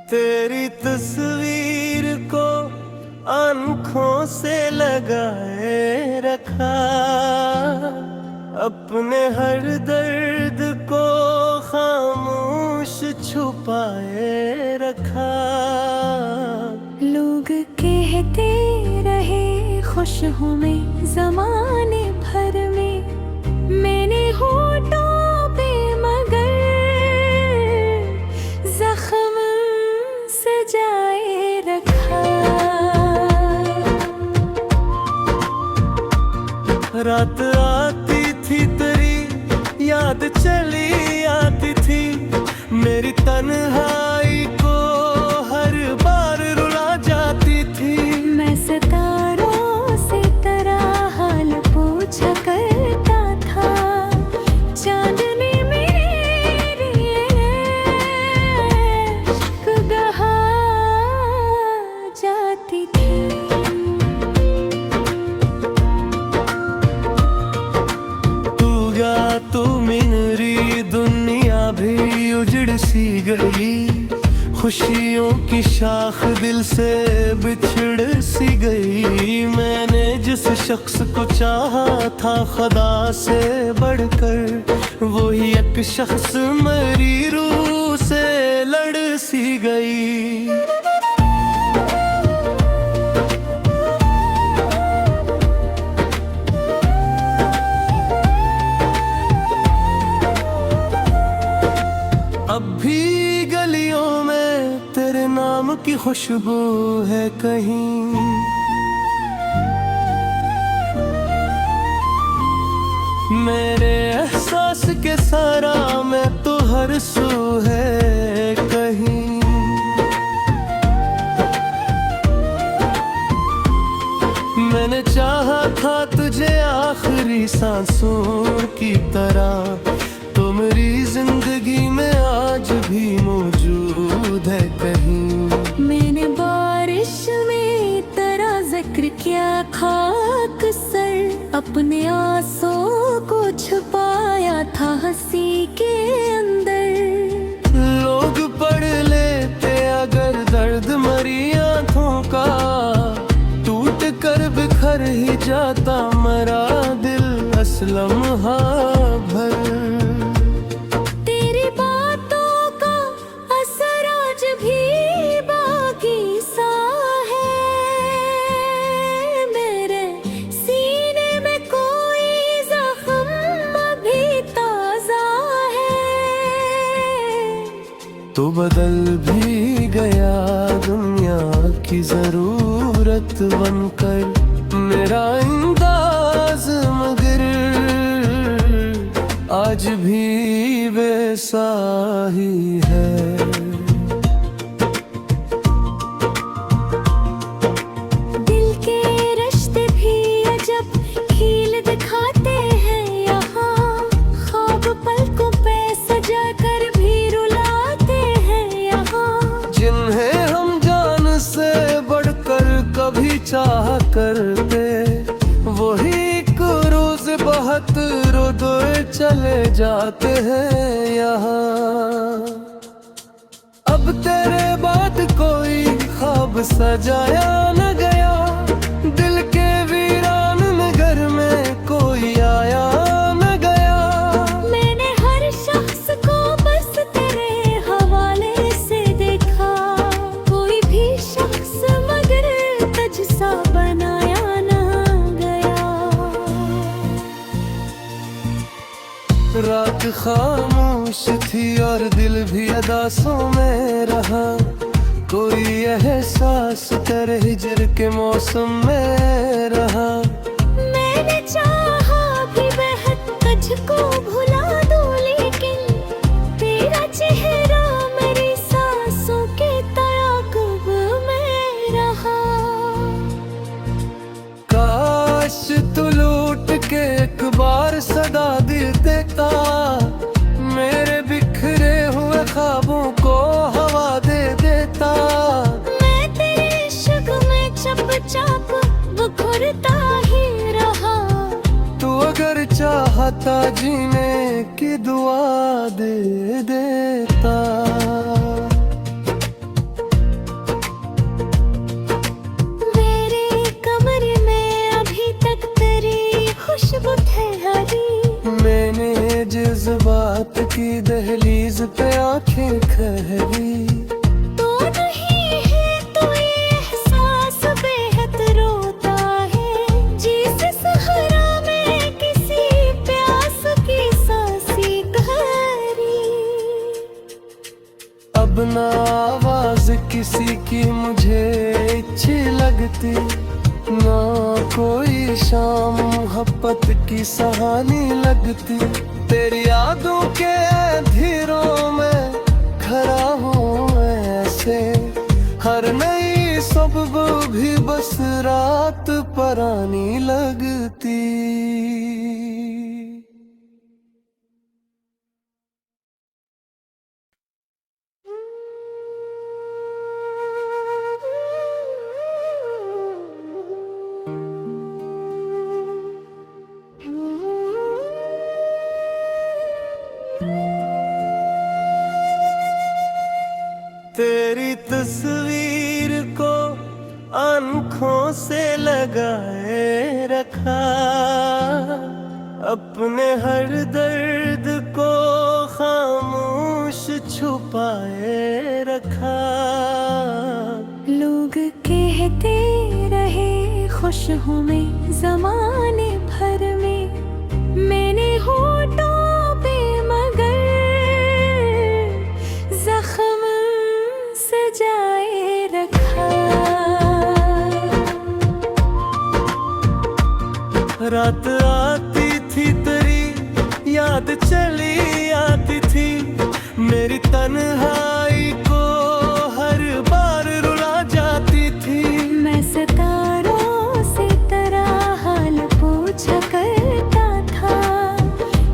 तेरी तस्वीर को आंखों से लगाए रखा, अपने हर दर्द को खामोश छुपाए रखा। लोग कहते रहे खुश हूँ मैं जमाने भर में, मैंने होठों पे मगर जख्म सजाए रखा। रात आती थी तेरी याद चली आती थी, मेरी तन्हाई को हर बार रुला जाती थी। मैं सितारों से तेरा हाल पूछा करता था, चांदनी मेरे इश्क गहा जाती थी। तू मेरी दुनिया भी उजड़ सी गई, खुशियों की शाख दिल से बिछड़ सी गई। मैंने जिस शख्स को चाहा था खुदा से बढ़कर, वही एक शख्स मेरी रूह से लड़ सी गई। अब भी गलियों में तेरे नाम की खुशबू है कहीं, मेरे एहसास के सारा में तो हर सू है कहीं। मैंने चाहा था तुझे आखिरी सांसों की तरह, तो मेरी जिंदगी में आज भी मौजूद है कहीं। मैंने बारिश में तेरा जिक्र किया खाक सर, अपने आंसुओं को छुपाया था हंसी के अंदर। लोग पढ़ लेते अगर दर्द मरी आंखों का, टूट कर बिखर ही जाता मरा दिल असलम भर। तो बदल भी गया दुनिया की जरूरत बनकर मेरा अंदाज, मगर आज भी वैसा ही है। दिल के रिश्ते भी अजब खील दिखाते हैं यहाँ, ख्वाब पलकों पे सजा कर भी रुलाते हैं यहाँ। जिन्हें हम जान से बढ़कर कभी चाह करते, वही एक रोज बहुत रोए चले जाते हैं यहाँ। अब तेरे बाद कोई ख्वाब सजाया न गया, दिल के वीरान नगर में कोई आया न गया। मैंने हर शख्स को बस तेरे हवाले से देखा, कोई भी शख्स मगर तुझसा बनाया न गया। रात खामोश थी और दिल भी अदासों में रहा, कोई एहसास तेरे हिजर के मौसम में रहा। मैंने चाहा भी बेहद तुझको भुला दूं, लेकिन तेरा चेहरा मेरी सांसों के ताक़ुब में रहा। काश तू लूट के एक बार सदा दे देता, मेरे बिखरे हुए ख्वाबों को हवा दे देता। मैं तेरे इश्क में चुपचाप बिखरता ही रहा, तू अगर चाहता जीने की दुआ दे देता। अब ना आवाज किसी की मुझे अच्छी लगती, ना कोई शाम मोहब्बत की सहानी लगती। तेरी यादों के अंधेरों में खड़ा हूँ ऐसे, हर नई सुबह भी बस रात परानी लगती। तेरी तस्वीर को आँखों से लगाए रखा, अपने हर दर्द को खामोश छुपाए रखा। लोग कहते रहे खुश हूँ मैं जमाने भर में, मैंने होठों पे मगर जख्म सजाए रखा। रात आती थी तेरी याद चली आती थी, मेरी तन्हाई को हर बार रुला जाती थी। मैं सितारों से तेरा हाल पूछा करता था,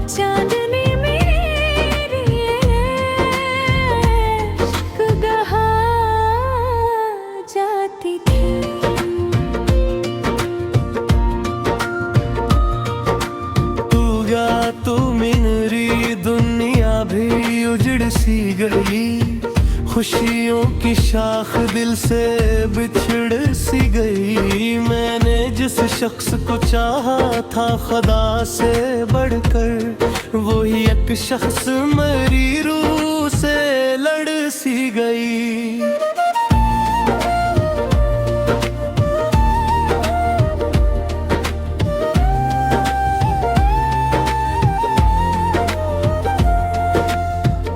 चांदनी मेरे इश्क गहा जाती थी। तू मेरी दुनिया भी उजड़ सी गई, खुशियों की शाख दिल से बिछड़ सी गई। मैंने जिस शख्स को चाहा था खुदा से बढ़कर, वही एक शख्स मेरी रूह से लड़ सी गई।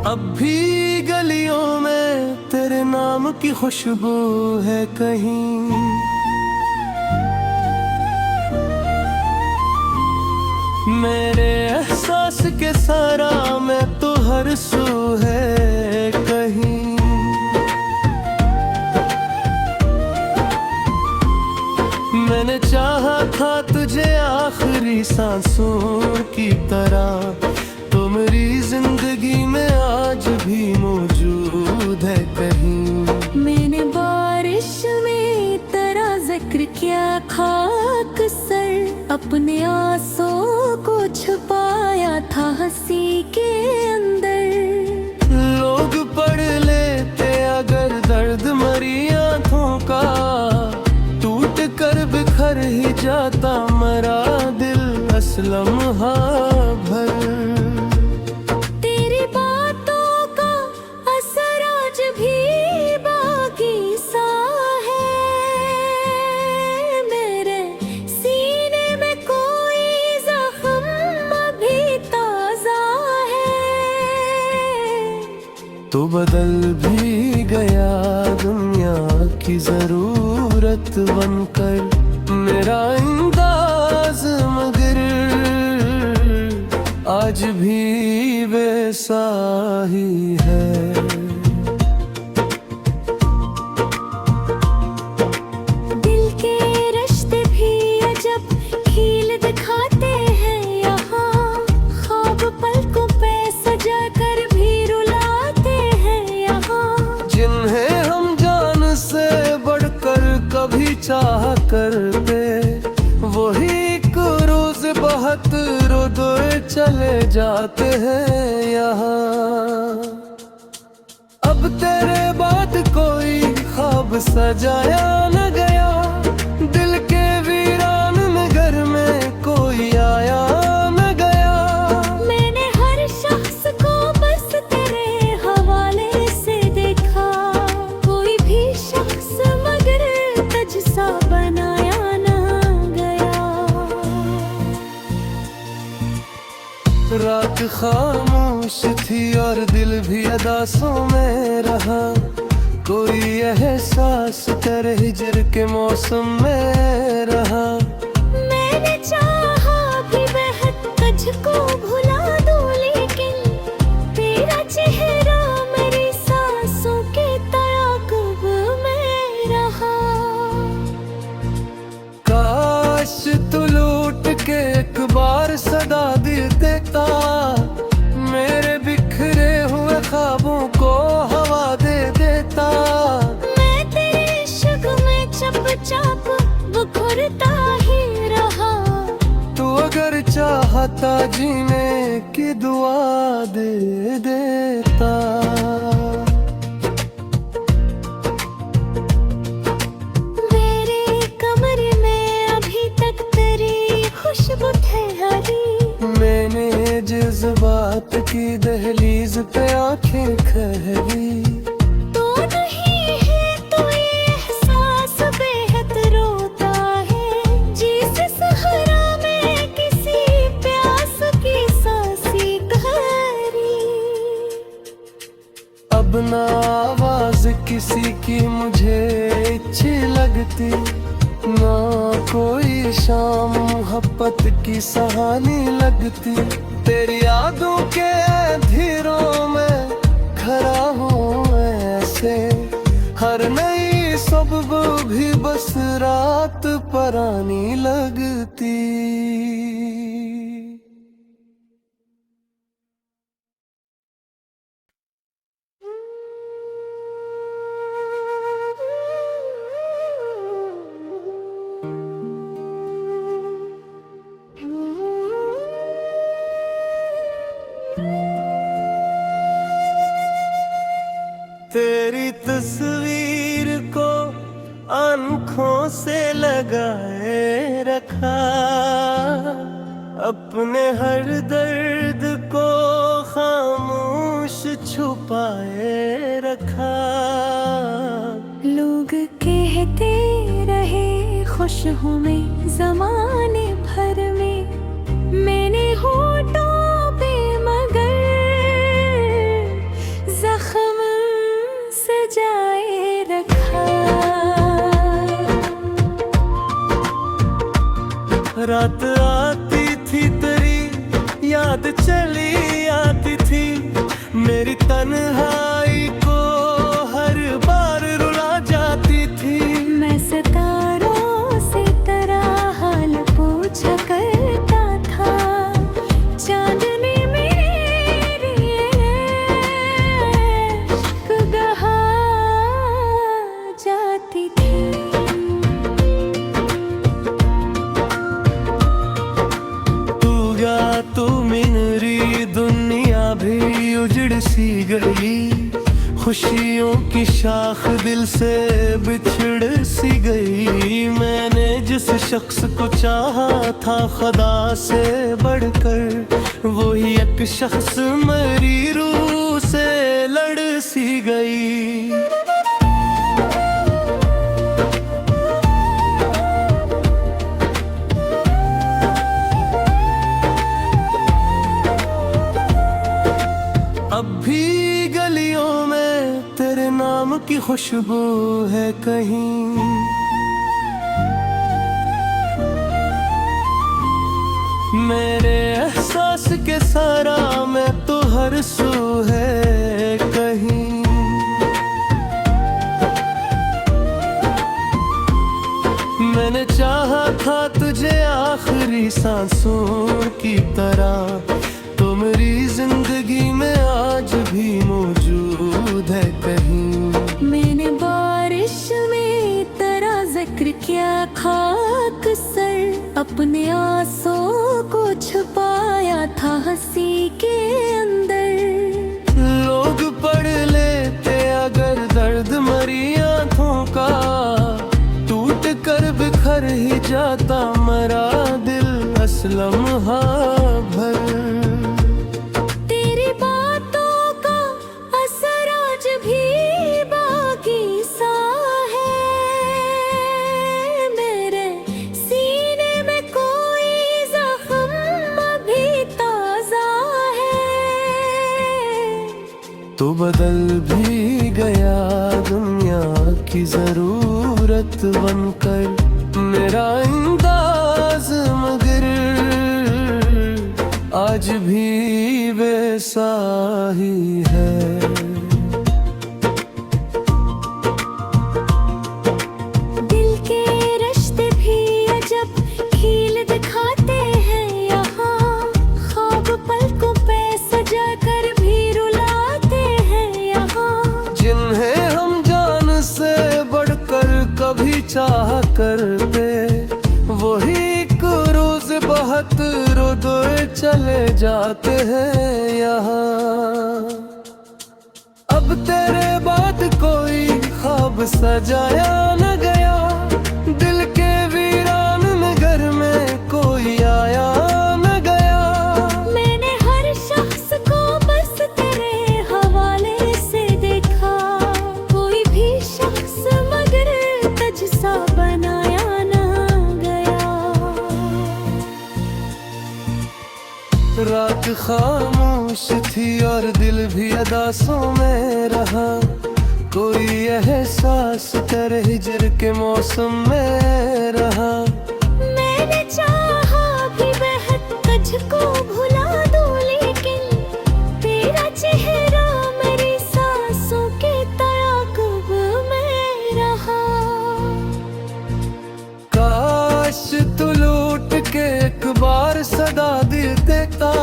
अब भी गलियों में तेरे नाम की खुशबू है कहीं, मेरे एहसास के सारा में तो हर सू है कहीं। मैंने चाहा था तुझे आखिरी सांसों की तरह, तो मेरी जिंदगी में आज भी मौजूद है कहीं। मैंने बारिश में तेरा जिक्र किया खाक सर, अपने आंसुओं को छुपाया था हंसी के अंदर। लोग पढ़ लेते अगर दर्द मरी आंखों का, टूट कर बिखर ही जाता मरा दिल असलम भर। तो बदल भी गया दुनिया की जरूरत बनकर मेरा अंदाज, मगर आज भी वैसा ही है। दिल के रिश्ते भी अजब खील दिखाते हैं यहाँ, ख्वाब पलकों पे सजा कर भी रुलाते हैं यहाँ। जिन्हें हम जान से बढ़कर कभी चाह करते, वही एक रोज बहुत रोदे चले जाते हैं यहाँ। अब तेरे बाद कोई ख्वाब सजाया न गया, दिल के वीरान नगर में कोई आया न गया। मैंने हर शख्स को बस तेरे हवाले से देखा, कोई भी शख्स मगर तुझसा बनाया न गया। रात खामोश थी थी और दिल भी अदासों में रहा। कोई एहसास तेरे हिजर के मौसम में रहा। मैंने चाहा भी बेहद तुझको भुला दूं, लेकिन तेरा चेहरा मेरी सांसों के ताक़ुब में रहा। काश तू लौट के एक बार सदा दे देता, मेरे बिखरे हुए ख्वाबों को हवा दे देता। मैं तेरे इश्क में चुपचाप बिखरता ही रहा। तू अगर चाहता जीने की दुआ दे देता। मेरे कमरे में अभी तक तेरी खुशबू ठहरी। मैंने जज्बात की दहलीज पे आंखें खहरी। तो नहीं है तो ये एहसास बेहद रोता है, जिस सहरा में किसी प्यास की सांसी गहरी। अब ना आवाज किसी की मुझे अच्छी लगती, ना कोई शाम मोहब्बत की सहानी लगती। तेरी यादों के अंधेरों में खड़ा हूँ ऐसे, हर नई सुबह भी बस रात परानी लगती। तेरी तस्वीर को आंखों से लगाए रखा, अपने हर दर्द को खामोश छुपाए रखा। लोग कहते रहे खुश हूँ मैं ज़माने भर में, मैंने होठों पे मगर जख्म सजाए रखा। रात आती थी तेरी याद चली आती थी, मेरी तन्हाई को हर बार रुला जाती थी। मैं सितारों से तेरा हाल पूछा करता था, चांदनी मेरे इश्क गहा जाती थी। तू मेरी दुनिया भी उजड़ सी गई, खुशियों की शाख दिल से बिछड़ सी गई। मैंने जिस शख्स को चाहा था खुदा से बढ़कर, वही एक शख्स मेरी रूह से लड़ सी गई। अब भी गलियों में तेरे नाम की खुशबू है कहीं, मेरे एहसास के सारा में तो हर सू है कहीं। मैंने चाहा था तुझे आखिरी सांसों की तरह, तो मेरी जिंदगी में आज भी मौजूद है कहीं। मैंने बारिश में तेरा जिक्र किया खाक सर, अपने आंसुओं को छुपाया था हंसी के अंदर। लोग पढ़ लेते अगर दर्द मरी आंखों का, टूट कर बिखर ही जाता मरा दिल असलम भर। तेरी बातों का असर आज भी बाकी सा है, मेरे सीने में कोई जख्म अभी ताजा है। बदल भी गया दुनिया की जरूरत बनकर मेरा अंदाज, मगर आज भी वैसा ही है। दिल के रिश्ते भी अजब खील दिखाते हैं यहाँ, ख्वाब पलकों पे सजा कर भी रुलाते हैं यहाँ। जिन्हें हम जान से बढ़कर कभी चाह करते, वही एक रोज बहुत रोते चले जाते हैं यहाँ। अब तेरे बाद कोई ख्वाब सजाया न गया, दिल के वीरान नगर में कोई आया न गया। मैंने हर शख्स को बस तेरे हवाले से देखा, कोई भी शख्स मगर तुझसा बनाया न गया। रात खामोश थी और दिल भी अदासों में रहा, कोई एहसास तेरे हिजर के मौसम में रहा। मैंने चाहा भी बेहद तुझको भुला दूं, लेकिन तेरा चेहरा मेरी सांसों के ताक़ुब में रहा। काश तू लौट के एक बार सदा दे देता,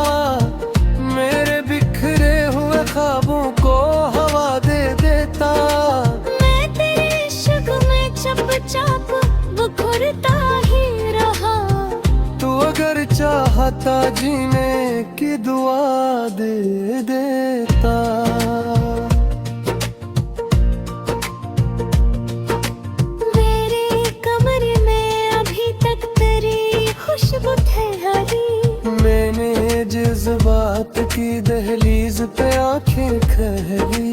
मेरे बिखरे हुए ख्वाबों को हवा दे देता। मैं तेरे इश्क में चुपचाप बुखरता ही रहा, तू अगर चाहता जीने की दुआ दे देता। मेरे कमरे में अभी तक तेरी खुशबू ठहरी, मैंने जज्बात की दहलीज पे आंखें खहरी।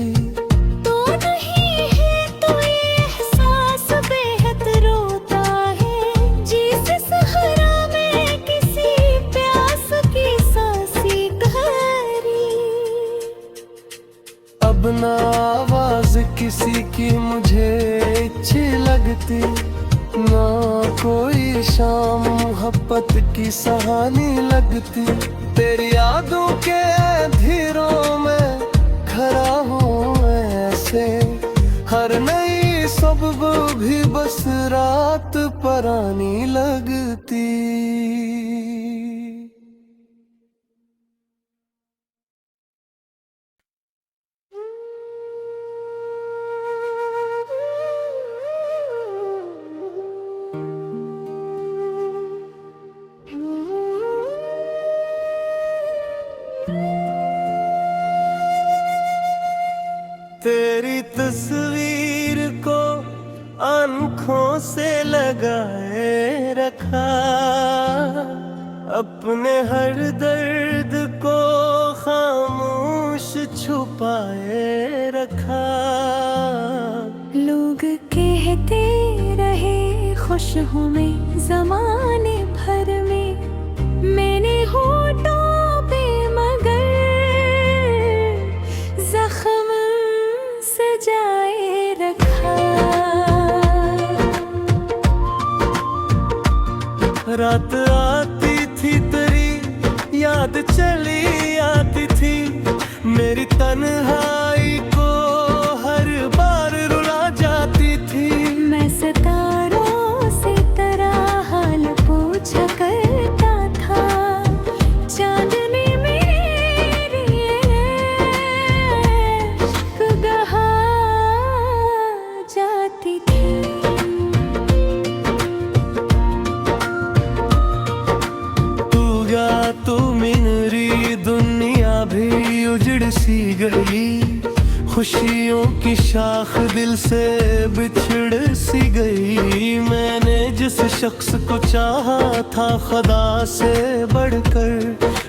तो नहीं है तो ये एहसास बेहद रोता है, जिस सहरा में किसी प्यास की सांसी गहरी। अब ना आवाज किसी की मुझे अच्छी लगती, ना कोई शाम मोहब्बत की सहानी लगती। तेरी यादों के अंधेरों में खड़ा हूँ ऐसे, हर नई सुबह भी बस रात परानी लगती। तेरी तस्वीर को आँखों से लगाए रखा, अपने हर दर्द को खामोश छुपाए रखा। लोग कहते रहे खुश हूँ मैं ज़माने भर में, मैंने होठों पे मगर जख्म सजाए रखा। रात आती थी तेरी याद चली आती थी, मेरी तन्हाई को हर बार रुला जाती थी। मैं सितारों से तेरा हाल पूछा करता था, चांदनी मेरी इश्क गहा जाती थी। तू मेरी दुनिया भी उजड़ सी गई, खुशियों की शाख दिल से बिछड़ सी गई। मैंने जिस शख्स को चाहा था खुदा से बढ़कर,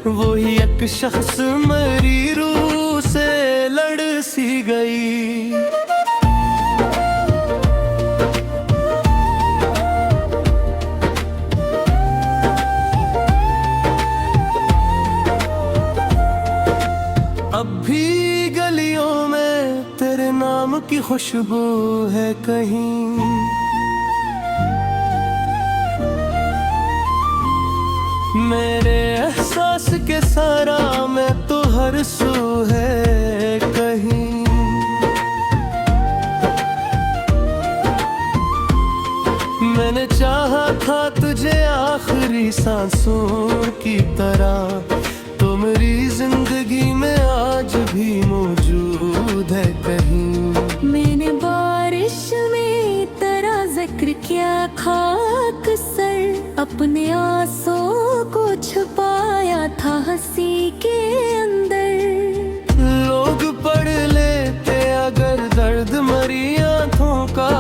वही एक शख्स मेरी रूह से लड़ सी गई। अब भी गलियों में की खुशबू है कहीं। मेरे एहसास के सारा में तो हर सू है कहीं। मैंने चाहा था तुझे आखिरी सांसों की तरह, तो मेरी जिंदगी में आज भी मौजूद है कहीं। मैंने बारिश में तेरा जिक्र किया खाक सर, अपने आंसुओं को छुपाया था हंसी के अंदर। लोग पढ़ लेते अगर दर्द मरी आंखों का,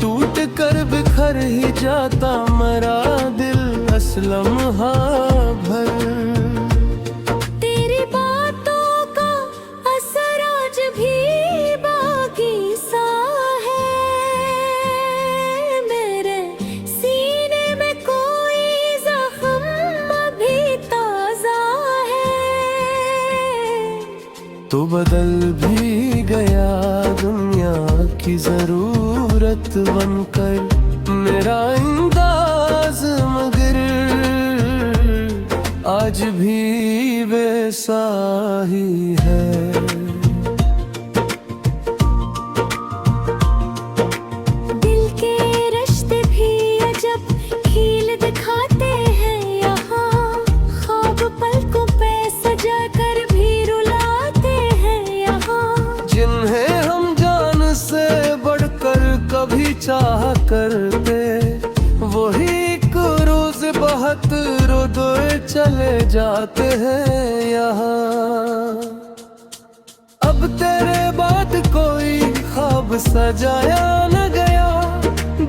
टूट कर बिखर ही जाता मरा दिल असलम भर। तेरी बातों का असर आज भी बाकी सा है, मेरे सीने में कोई जख्म अभी ताजा है। तो बदल भी गया दुनिया की जरूरत बनकर मेरा अंदाज, मगर आज भी वैसा ही है। दिल के रिश्ते भी अजब खील दिखाते हैं यहाँ, ख्वाब पलकों पे सजा कर भी रुलाते हैं यहाँ। जिन्हें हम जान से बढ़कर कभी चाह करते, वही एक रोज बहुत रोए चले जाते हैं यहाँ। अब तेरे बाद कोई ख्वाब सजाया न गया,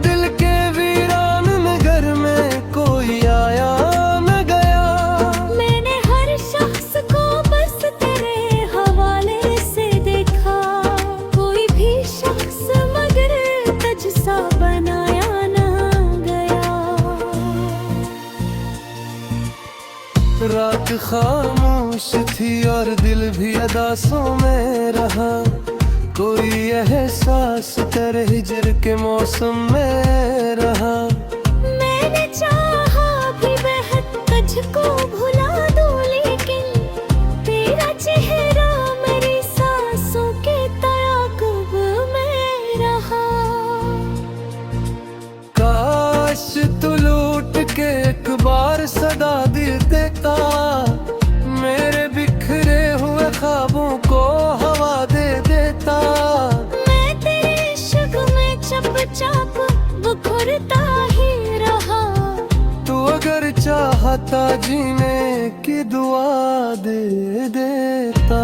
दिल के वीरान नगर में कोई आया न गया। मैंने हर शख्स को बस तेरे हवाले से देखा, कोई भी शख्स मगर तुझसा बनाया ना गया। रात खामोश थी और दिल भी अदासों में रहा, कोई एहसास तेरे हिजर के मौसम में रहा। मैंने चाहा भी बेहद तुझको भुला दूं, लेकिन तेरा चेहरा मेरी सांसों के ताक़ुब में रहा। काश तू लौट के एक बार सदा दे देता, मेरे बिखरे हुए ख्वाबों को हवा दे देता। मैं तेरे इश्क में चुपचाप बिखरता ही रहा, तू अगर चाहता जीने की दुआ दे देता।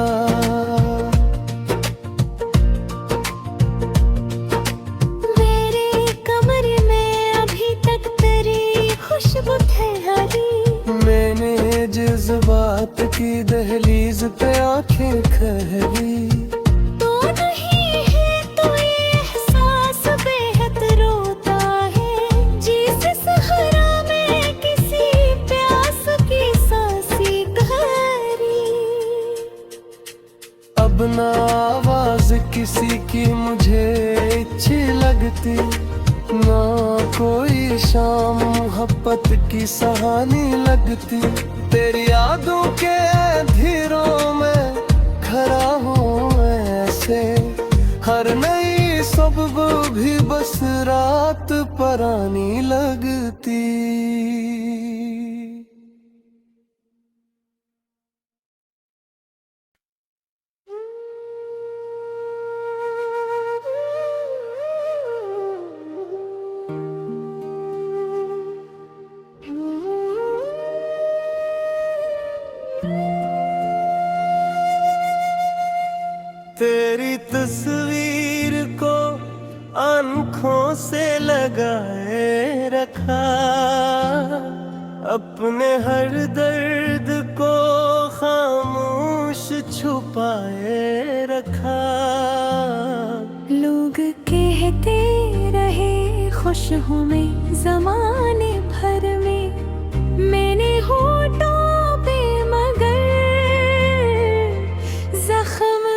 मेरे कमरे में अभी तक तेरी खुशबू ठहरी, मैंने जज्बात की दहलीज पे आंखें खहरी। तो नहीं है तो ये एहसास बेहद रोता है, जिस सहरा में किसी प्यास की सांसी गहरी। अब ना आवाज किसी की मुझे अच्छी लगती, ना कोई शाम मोहब्बत की सहानी लगती। तेरी यादों के अंधेरों में खड़ा हूँ ऐसे, हर नई सुबह भी बस रात परानी लगती। तेरी तस्वीर को आंखों से लगाए रखा, अपने हर दर्द को खामोश छुपाए रखा। लोग कहते रहे खुश हूँ मैं जमाने भर में, मैंने होठों पे मगर जख्म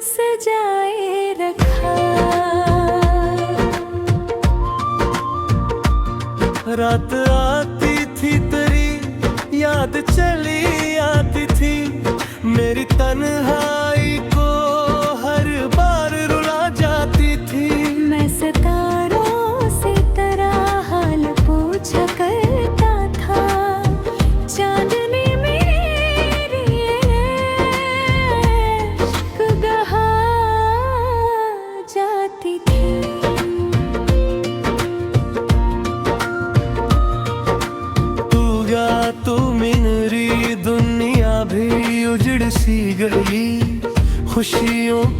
सजाए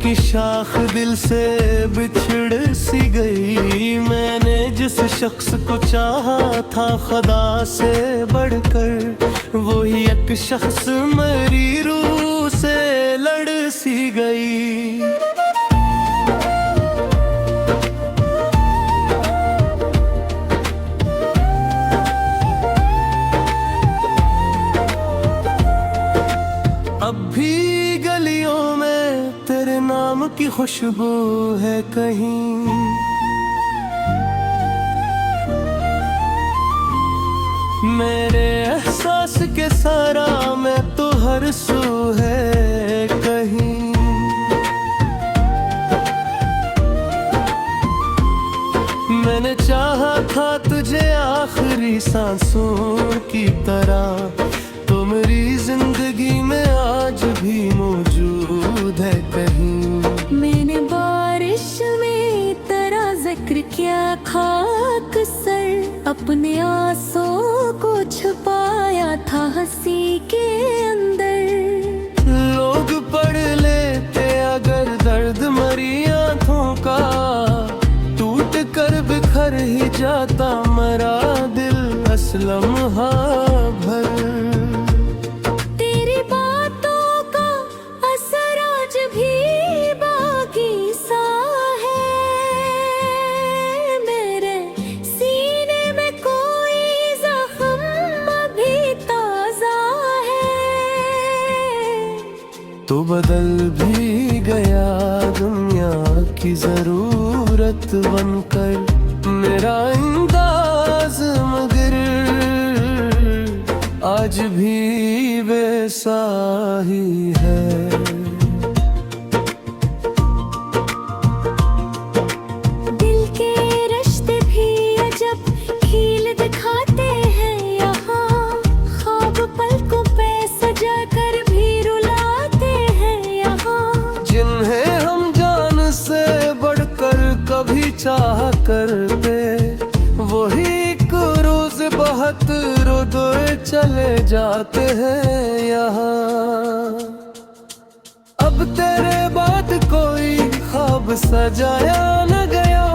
की शाख दिल से बिछड़ सी गई। मैंने जिस शख्स को चाहा था खुदा से बढ़कर, वही एक शख्स मेरी रूह से लड़ सी गई। अब भी गलियों में तेरे नाम की खुशबू है कहीं, मेरे एहसास के सारा में तो हर सू है कहीं। मैंने चाहा था तुझे आखिरी सांसों की तरह, तो मेरी जिंदगी में आज भी मौजूद है कहीं। मैंने बारिश में तेरा जिक्र किया खाक सर, अपने आंसुओं को छुपाया था हंसी के अंदर। लोग पढ़ लेते अगर दर्द मरी आंखों का, टूट कर बिखर ही जाता मरा दिल असलम भर। तो बदल भी गया दुनिया की जरूरत बनकर मेरा अंदाज, मगर आज भी वैसा ही है। दिल के रिश्ते भी अजब खील दिखाते हैं यहाँ, ख्वाब पलकों पे सजा कर जिन्हें हम जान से बढ़कर कभी चाह करते, वही एक रोज बहुत रोदे चले जाते हैं यहाँ। अब तेरे बाद कोई ख्वाब सजाया न गया,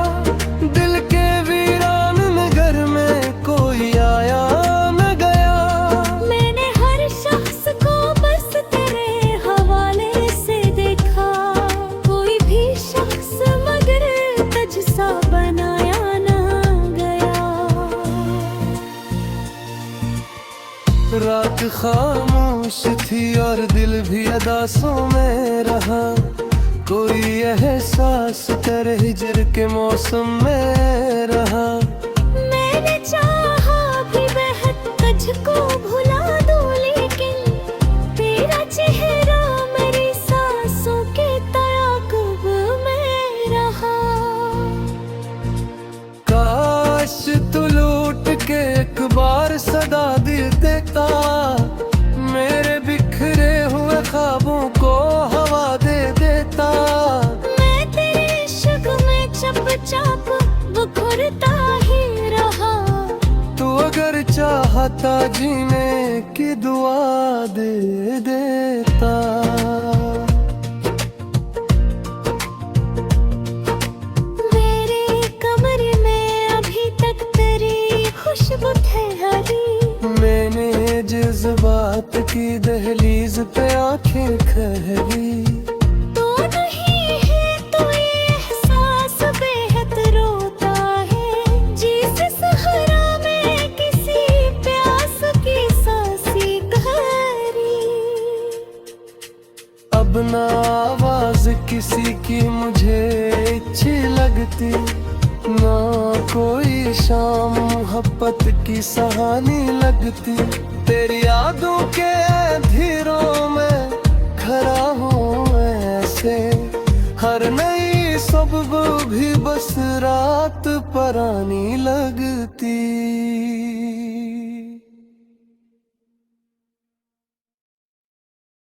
दिल के वीरान नगर में कोई आया न गया। मैंने हर शख्स को बस तेरे हवाले से देखा, कोई भी शख्स मगर तुझसा बनाया ना गया। रात खामोश थी और दिल भी अदासों में रहा, कोई एहसास तेरे हिजर के मौसम में रहा। मैंने चाहा भी बेहद तुझको भुला दूं, लेकिन तेरा चेहरा मेरी सांसों के ताक़ुब में रहा। काश तू लौट के एक बार सदा दिल देता, मेरे बिखरे हुए ख्वाबों को हवा दे देता। मैं तेरे इश्क में चुपचाप बिखरता ही रहा, तू अगर चाहता जीने की दुआ दे देता। मेरे कमरे में अभी तक तेरी खुशबू ठहरी, मैंने जज्बात की दहलीज पे आंखें खहरी। तो नहीं है तो ये एहसास बेहद रोता है, जिस सहरा में किसी प्यास की सांसी गहरी। अब ना आवाज किसी की मुझे अच्छी लगती, ना कोई शाम मोहब्बत की सहानी लगती। तेरी यादों के अंधेरों में खड़ा हूँ ऐसे, हर नई सुबह भी बस रात परानी लगती।